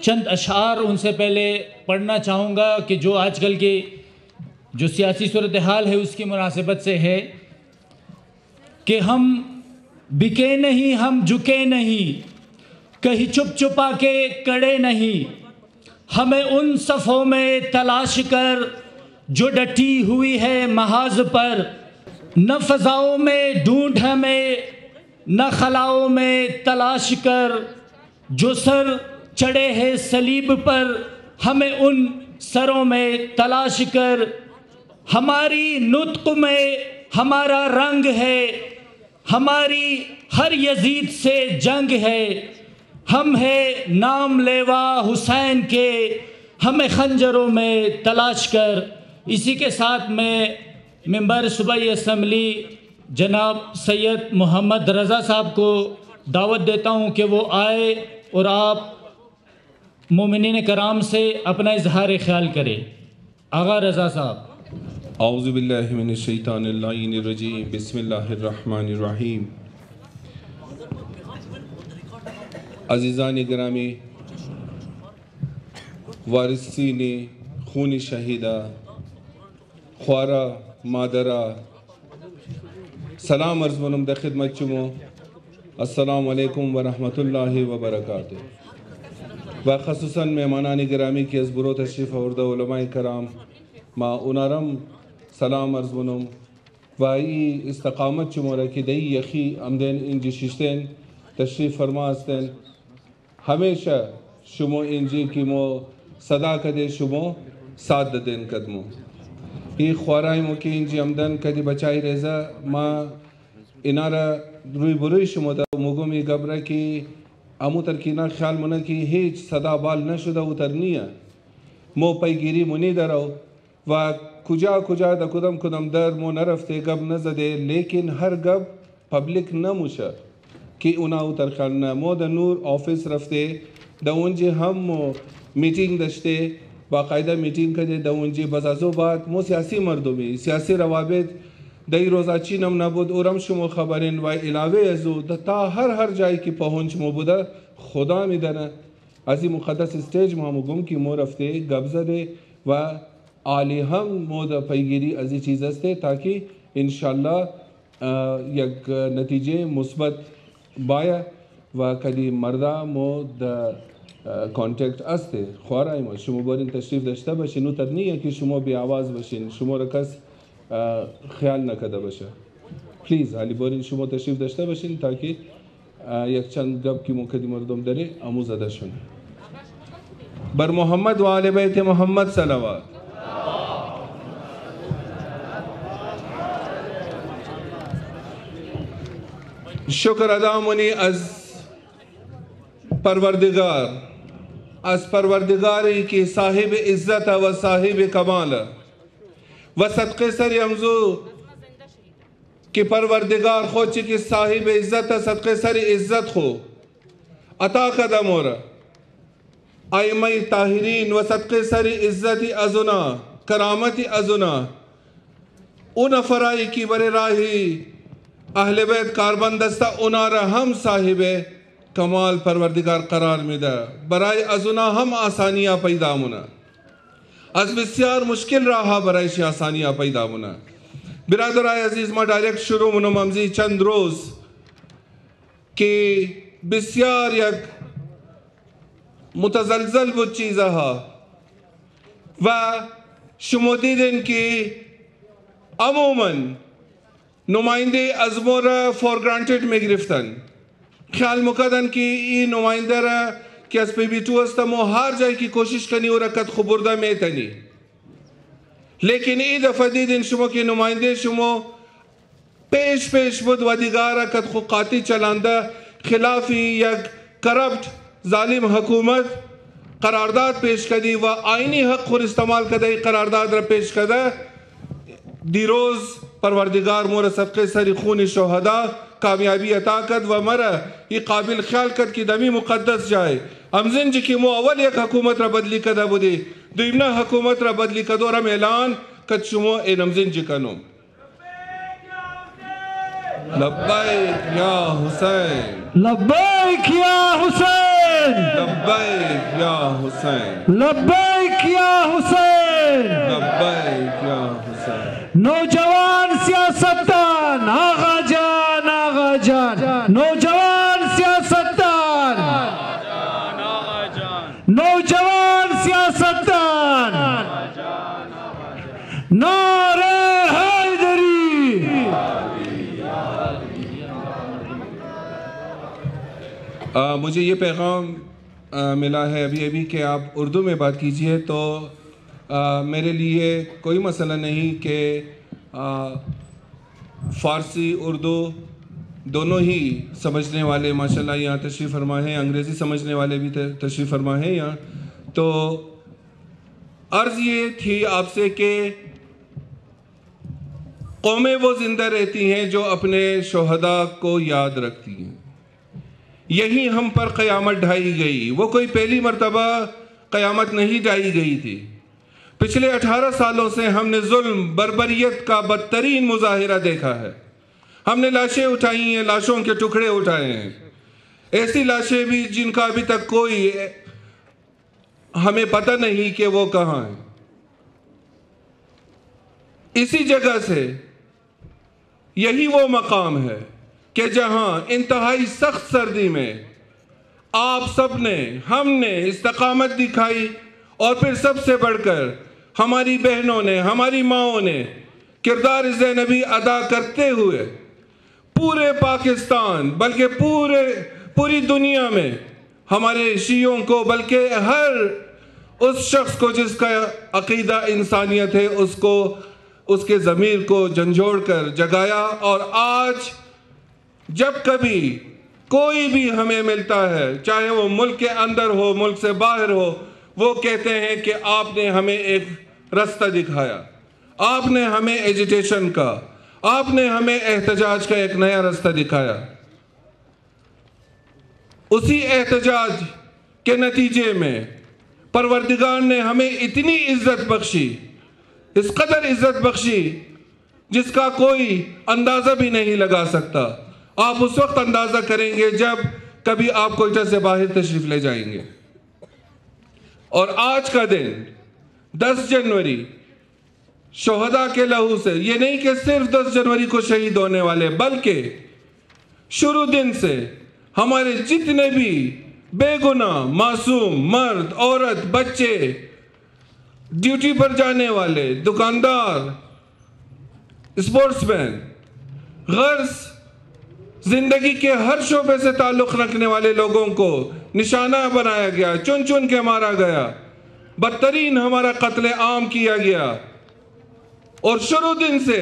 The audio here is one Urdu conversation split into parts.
چند اشعار ان سے پہلے پڑھنا چاہوں گا کہ جو آج کل کی جو سیاسی صورتحال ہے اس کی مناسبت سے ہے کہ ہم بکے نہیں، ہم جھکے نہیں، کہیں چپ چپا کے کڑے نہیں، ہمیں ان صفوں میں تلاش کر جو ڈٹی ہوئی ہے محاذ پر، نہ فضاؤں میں ڈھونڈ ہمیں، نہ خلاؤں میں تلاش کر، جو سر چڑھے ہے صلیب پر، ہمیں ان سروں میں تلاش کر، ہماری نطق میں ہمارا رنگ ہے، ہماری ہر یزید سے جنگ ہے، ہم ہے نام لیوا حسین کے، ہمیں خنجروں میں تلاش کر۔ اسی کے ساتھ میں ممبر صوبائی اسمبلی جناب سید محمد رضا صاحب کو دعوت دیتا ہوں کہ وہ آئے اور آپ مومنین کرام سے اپنا اظہار خیال کرے۔ آغا رضا صاحب۔ اعوذ باللہ من الشیطان اللعین الرجیم، بسم اللہ الرحمن الرحیم۔ عزیزان گرامی، وارثین خون شہیدہ، خوارہ مادرہ، سلام عرض منم در خدمت چمو، السلام علیکم ورحمۃ اللہ وبرکاتہ۔ و خصوصاً مہمانان گرامی کی از برو تشریف آورده علماء کرام ما اونارم سلام عرض منم و ای استقامت چمو را که دی یخی امدین اینجی ششتین تشریف فرما هستین، ہمیشہ شمو انجی کی مو صدا کدے شمو ساتھ دین قدمو یہ خوارائی مو کی انجی امدن کدی بچائی ریزا ما انارا روی بروی شمو دا مگومی گبرا کی امو ترکینا خیال منا کی ہیچ صدا بال نشدہ اترنیا مو پیگیری منی درو و کجا کجا دا کدم کدم در مو نرفتے گب نزدے لیکن ہر گب پبلک نموشا کہ اونا اتر خیالنا مو دا نور آفس رفتے دا اونجی ہم میٹنگ دشتے باقاعدہ میٹنگ کدے دا اونجی بزازو بات مو سیاسی مردمی سیاسی روابط دای روزا چینم نبود اورم شما خبرین و علاوه ازو تا ہر جای کی پہنچ مو بودا خدا میدنه از این مقدس اسٹیج ما گم کی مو رفته گبزه ده و عالی هم مو دا پیگیری از این چیز استه تاکہ انشاءاللہ یک نتیجه مثبت بایا و کلی مردا مو دا کانٹیکٹ استه خوارای ما شما بارین تشریف داشته باشین و ترنیه که شما بی آواز باشین شما را کس خیال نکده باشه پلیز علی بارین شما تشریف داشته باشین تاکہ یک چند گپ کی موقعی مردم داره امو زده شونه بر محمد و آل بیت محمد صلوات شکر ادا منی از پروردگاری کی صاحب عزت و صاحب کمال و صدقے سر امزو کہ پروردگار خود چکی صاحب عزت صدقے سر عزت خو عطا قدم ہورا ائمہ طاہرین و صدقے سر عزت ازنا کرامت ازنا ان افرائی کی بر راہی اہل بیت کاربن دستہ انارا ہم صاحب کمال پروردگار قرار میدہ برائے ازنا ہم آسانیاں پیدا منا از بسیار مشکل راہا برائش آسانیاں پیدا منا برادر آئے عزیز ما ڈائریکٹ شروع منو ممزی چند روز کہ بسیار یک متزلزل بود چیزا ہا و شما دیدن کی عموماً نمائندے از مورا فور گرانٹڈ میں گرفتن خیال مقدن کی ای نمائندہ را کہ اس پی بی ٹو استمو ہر جائے کی کوشش کنی اور رکت خبردہ میں تنی لیکن ای دفعہ دیدن شما کی نمائندے شما پیش بود و دیگارہ کت خقاتی چلاندہ خلافی یک کرپٹ ظالم حکومت قرارداد پیش کردی و آئینی حق خور استعمال کردی قرارداد را پیش کردہ دیروز پروردگار مور صدقے سری خون شہدہ کامیابی عطا کد و مرہ یہ قابل خیال کد کی دمی مقدس جائے امزن جی کی مو اول یک حکومت را بدلی کدہ بودی دویمنا حکومت را بدلی کدو رم اعلان کد شمو این امزن جی کنو لبیک یا حسین لبیک یا حسین حسین لبیک یا حسین لبیک یا حسین لبیک یا حسین نوجوان سیاستدان آغا جان آغا جان نوجوان سیاستدان نوجوان سیاستدان نعرہ حیدری مجھے یہ پیغام ملا ہے ابھی کہ آپ اردو میں بات کیجئے، تو میرے لیے کوئی مسئلہ نہیں کہ فارسی اردو دونوں ہی سمجھنے والے ماشاءاللہ یہاں تشریف فرما ہیں، انگریزی سمجھنے والے بھی تشریف فرما ہیں یہاں. تو عرض یہ تھی آپ سے کہ قومیں وہ زندہ رہتی ہیں جو اپنے شہداء کو یاد رکھتی ہیں. یہی ہم پر قیامت ڈھائی گئی. وہ کوئی پہلی مرتبہ قیامت نہیں ڈھائی گئی تھی. پچھلے 18 سالوں سے ہم نے ظلم بربریت کا بدترین مظاہرہ دیکھا ہے. ہم نے لاشیں اٹھائی ہیں، لاشوں کے ٹکڑے اٹھائے ہیں، ایسی لاشیں بھی جن کا ابھی تک کوئی ہمیں پتہ نہیں کہ وہ کہاں ہیں. اسی جگہ سے یہی وہ مقام ہے کہ جہاں انتہائی سخت سردی میں آپ سب نے، ہم نے استقامت دکھائی، اور پھر سب سے بڑھ کر ہماری بہنوں نے، ہماری ماؤں نے کردار زینبی ادا کرتے ہوئے پورے پاکستان بلکہ پوری دنیا میں ہمارے شیعوں کو، بلکہ ہر اس شخص کو جس کا عقیدہ انسانیت ہے اس کے ضمیر کو جھنجھوڑ کر جگایا. اور آج جب کبھی کوئی بھی ہمیں ملتا ہے، چاہے وہ ملک کے اندر ہو، ملک سے باہر ہو، وہ کہتے ہیں کہ آپ نے ہمیں ایک رستہ دکھایا، آپ نے ہمیں ایجیٹیشن کا، آپ نے ہمیں احتجاج کا ایک نیا رستہ دکھایا. اسی احتجاج کے نتیجے میں پروردگار نے ہمیں اتنی عزت بخشی، اس قدر عزت بخشی جس کا کوئی اندازہ بھی نہیں لگا سکتا. آپ اس وقت اندازہ کریں گے جب کبھی آپ کوئٹہ سے باہر تشریف لے جائیں گے. اور آج کا دن 10 جنوری شہداء کے لہو سے، یہ نہیں کہ صرف 10 جنوری کو شہید ہونے والے، بلکہ شروع دن سے ہمارے جتنے بھی بے گناہ معصوم مرد، عورت، بچے، ڈیوٹی پر جانے والے، دکاندار، اسپورٹس مین، غرض زندگی کے ہر شعبے سے تعلق رکھنے والے لوگوں کو نشانہ بنایا گیا، چن چن کے مارا گیا، بدترین ہمارا قتل عام کیا گیا. اور شروع دن سے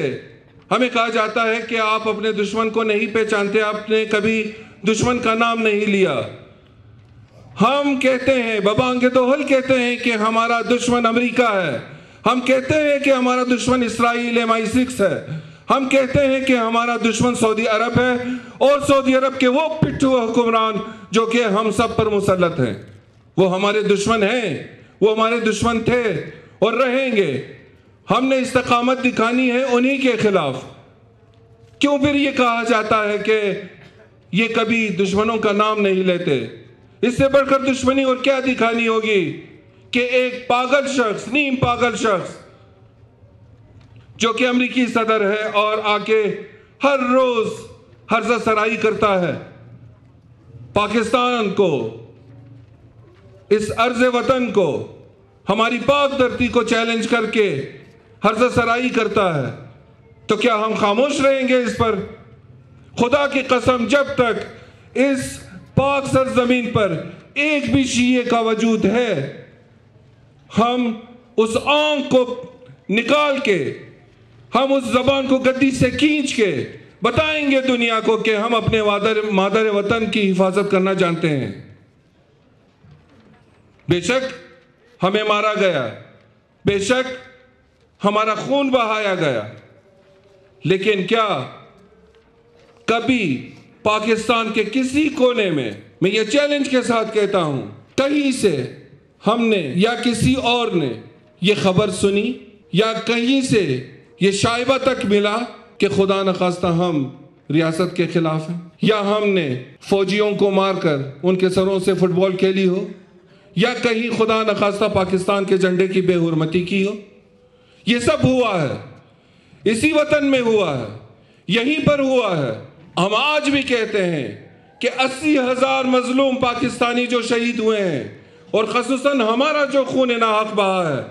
ہمیں کہا جاتا ہے کہ آپ اپنے دشمن کو نہیں پہچانتے، آپ نے کبھی دشمن کا نام نہیں لیا. ہم کہتے ہیں، بابانگ دوہل کہتے ہیں کہ ہمارا دشمن امریکہ ہے، ہم کہتے ہیں کہ ہمارا دشمن اسرائیل MI6 ہے، ہم کہتے ہیں کہ ہمارا دشمن سعودی عرب ہے، اور سعودی عرب کے وہ پٹھو حکمران جو کہ ہم سب پر مسلط ہیں، وہ ہمارے دشمن ہیں، وہ ہمارے دشمن تھے اور رہیں گے. ہم نے استقامت دکھانی ہے انہی کے خلاف. کیوں پھر یہ کہا جاتا ہے کہ یہ کبھی دشمنوں کا نام نہیں لیتے؟ اس سے بڑھ کر دشمنی اور کیا دکھانی ہوگی کہ ایک پاگل شخص، نیم پاگل شخص جو کہ امریکی صدر ہے اور آ کے ہر روز ہرزہ سرائی کرتا ہے، پاکستان کو، اس ارض وطن کو، ہماری پاک دھرتی کو چیلنج کر کے ہرزہ سرائی کرتا ہے. تو کیا ہم خاموش رہیں گے اس پر؟ خدا کی قسم جب تک اس پاک سرزمین پر ایک بھی شیعہ کا وجود ہے، ہم اس آنکھ کو نکال کے، ہم اس زبان کو گدی سے کھینچ کے بتائیں گے دنیا کو کہ ہم اپنے مادر وطن کی حفاظت کرنا جانتے ہیں. بے شک ہمیں مارا گیا، بے شک ہمارا خون بہایا گیا، لیکن کیا کبھی پاکستان کے کسی کونے میں یہ چیلنج کے ساتھ کہتا ہوں، کہیں سے ہم نے یا کسی اور نے یہ خبر سنی یا کہیں سے یہ شائبہ تک ملا کہ خدا نخواستہ ہم ریاست کے خلاف ہیں، یا ہم نے فوجیوں کو مار کر ان کے سروں سے فٹ بال کھیلی ہو، یا کہیں خدا نخواستہ پاکستان کے جھنڈے کی بے حرمتی کی ہو۔ یہ سب ہوا ہے، اسی وطن میں ہوا ہے، یہیں پر ہوا ہے۔ ہم آج بھی کہتے ہیں کہ 80,000 مظلوم پاکستانی جو شہید ہوئے ہیں، اور خصوصاً ہمارا جو خون ناحق بہا ہے،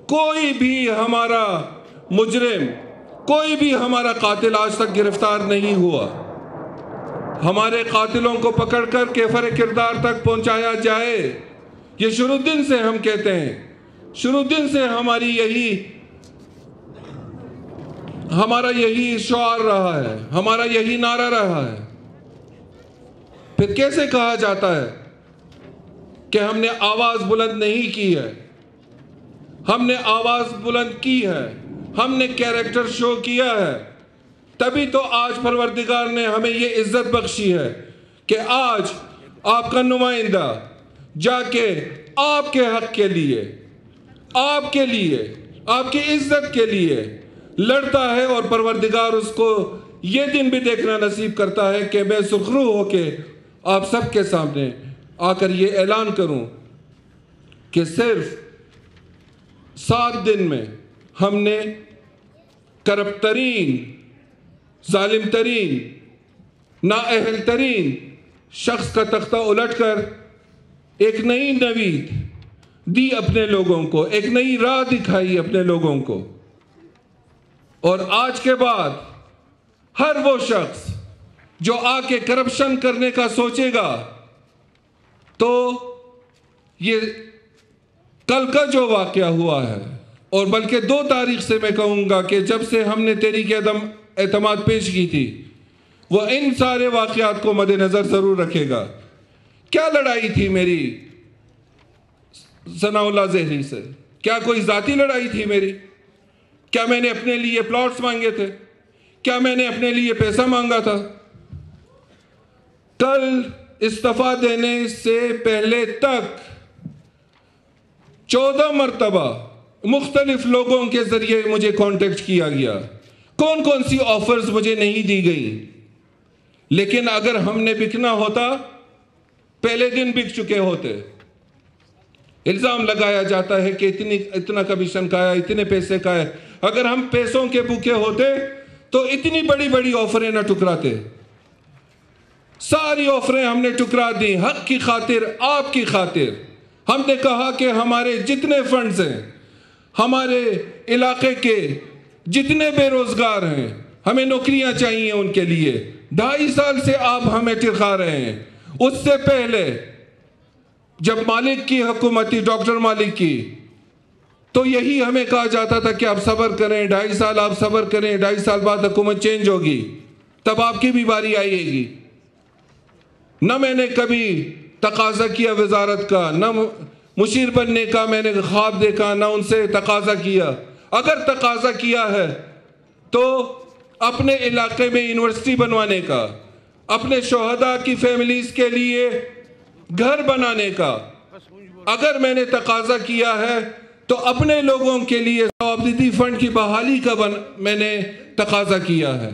کوئی بھی ہمارا مجرم، کوئی بھی ہمارا قاتل آج تک گرفتار نہیں ہوا۔ ہمارے قاتلوں کو پکڑ کر کیفر کردار تک پہنچایا جائے، یہ شروع دن سے ہم کہتے ہیں، شروع دن سے ہمارا یہی شعار رہا ہے، ہمارا یہی نعرہ رہا ہے۔ پھر کیسے کہا جاتا ہے کہ ہم نے آواز بلند نہیں کی ہے؟ ہم نے آواز بلند کی ہے، ہم نے کیریکٹر شو کیا ہے، تبھی تو آج پروردگار نے ہمیں یہ عزت بخشی ہے کہ آج آپ کا نمائندہ جا کے آپ کے حق کے لیے، آپ کے لیے، آپ کی عزت کے لیے لڑتا ہے، اور پروردگار اس کو یہ دن بھی دیکھنا نصیب کرتا ہے کہ میں سرخرو ہو کے آپ سب کے سامنے آ کر یہ اعلان کروں کہ صرف 7 دن میں ہم نے کرپٹ ترین، ظالم ترین، نااہل ترین شخص کا تختہ الٹ کر ایک نئی نوید دی اپنے لوگوں کو، ایک نئی راہ دکھائی اپنے لوگوں کو۔ اور آج کے بعد ہر وہ شخص جو آ کے کرپشن کرنے کا سوچے گا، تو یہ کل کا جو واقعہ ہوا ہے، اور بلکہ 2 تاریخ سے میں کہوں گا کہ جب سے ہم نے تحریک عدم اعتماد پیش کی تھی، وہ ان سارے واقعات کو مد نظر ضرور رکھے گا۔ کیا لڑائی تھی میری ثناء اللہ زہری سے؟ کیا کوئی ذاتی لڑائی تھی میری؟ کیا میں نے اپنے لیے پلاٹس مانگے تھے؟ کیا میں نے اپنے لیے پیسہ مانگا تھا؟ کل استعفیٰ دینے سے پہلے تک 14 مرتبہ مختلف لوگوں کے ذریعے مجھے کانٹیکٹ کیا گیا، کون کون سی آفرز مجھے نہیں دی گئی، لیکن اگر ہم نے بکنا ہوتا پہلے دن بک چکے ہوتے۔ الزام لگایا جاتا ہے کہ اتنا کمیشن کا ہے، اتنے پیسے کا ہے۔ اگر ہم پیسوں کے بھوکے ہوتے تو اتنی بڑی بڑی آفریں نہ ٹکراتے۔ ساری آفریں ہم نے ٹکرا دی، حق کی خاطر، آپ کی خاطر۔ ہم نے کہا کہ ہمارے جتنے فنڈز ہیں، ہمارے علاقے کے جتنے بے روزگار ہیں، ہمیں نوکریاں چاہیے ان کے لیے۔ 2.5 سال سے آپ ہمیں ٹرخا رہے ہیں۔ اس سے پہلے جب مالک کی حکومت تھی، ڈاکٹر مالک کی، تو یہی ہمیں کہا جاتا تھا کہ آپ صبر کریں، 2.5 سال آپ صبر کریں، 2.5 سال بعد حکومت چینج ہوگی، تب آپ کی بھی باری آئے گی۔ نہ میں نے کبھی تقاضا کیا وزارت کا، نہ مشیر بننے کا میں نے خواب دیکھا، نہ ان سے تقاضا کیا۔ اگر تقاضا کیا ہے تو اپنے علاقے میں یونیورسٹی بنوانے کا، اپنے شہداء کی فیملیز کے لیے گھر بنانے کا۔ اگر میں نے تقاضا کیا ہے تو اپنے لوگوں کے لیے ثوابدیدی فنڈ کی بحالی کا میں نے تقاضا کیا ہے۔